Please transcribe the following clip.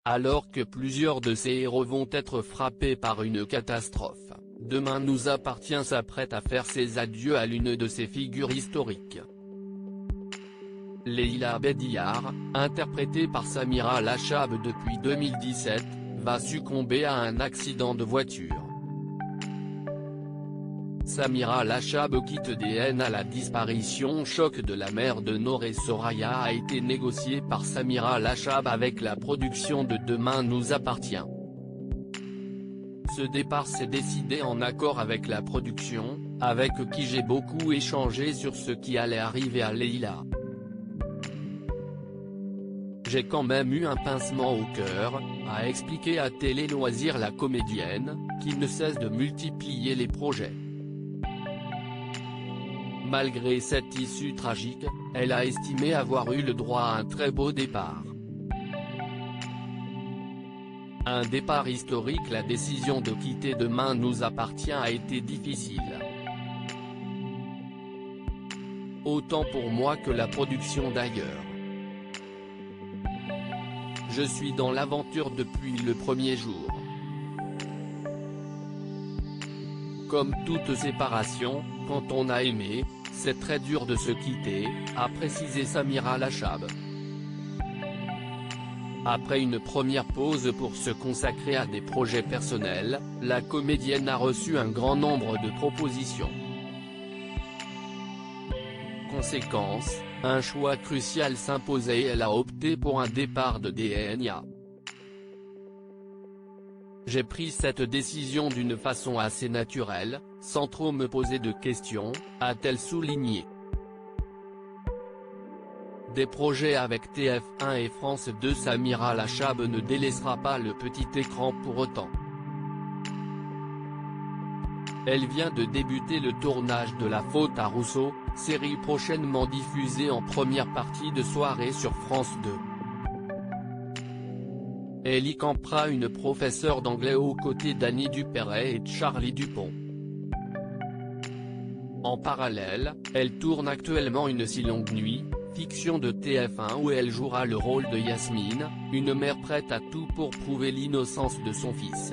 Alors que plusieurs de ses héros vont être frappés par une catastrophe, Demain nous appartient s'apprête à faire ses adieux à l'une de ses figures historiques. Leila Bédiar, interprétée par Samira Lachab depuis 2017, va succomber à un accident de voiture. Samira Lachab quitte DN à la disparition choc de la mère de Nour et Soraya a été négociée par Samira Lachab avec la production de Demain nous appartient. Ce départ s'est décidé en accord avec la production, avec qui j'ai beaucoup échangé sur ce qui allait arriver à Leila. J'ai quand même eu un pincement au cœur, a expliqué à Télé Loisirs la comédienne, qui ne cesse de multiplier les projets. Malgré cette issue tragique, elle a estimé avoir eu le droit à un très beau départ. Un départ historique. La décision de quitter Demain nous appartient a été difficile. Autant pour moi que la production d'ailleurs. Je suis dans l'aventure depuis le premier jour. Comme toute séparation, quand on a aimé, c'est très dur de se quitter, a précisé Samira Lachab. Après une première pause pour se consacrer à des projets personnels, la comédienne a reçu un grand nombre de propositions. Conséquence, un choix crucial s'imposait et elle a opté pour un départ de DNA. J'ai pris cette décision d'une façon assez naturelle, sans trop me poser de questions, a-t-elle souligné. Des projets avec TF1 et France 2. Samira Lachab ne délaissera pas le petit écran pour autant. Elle vient de débuter le tournage de La Faute à Rousseau, série prochainement diffusée en première partie de soirée sur France 2. Elle y campera une professeure d'anglais aux côtés d'Annie Dupéret et de Charlie Dupont. En parallèle, elle tourne actuellement Une si longue nuit, fiction de TF1 où elle jouera le rôle de Yasmine, une mère prête à tout pour prouver l'innocence de son fils.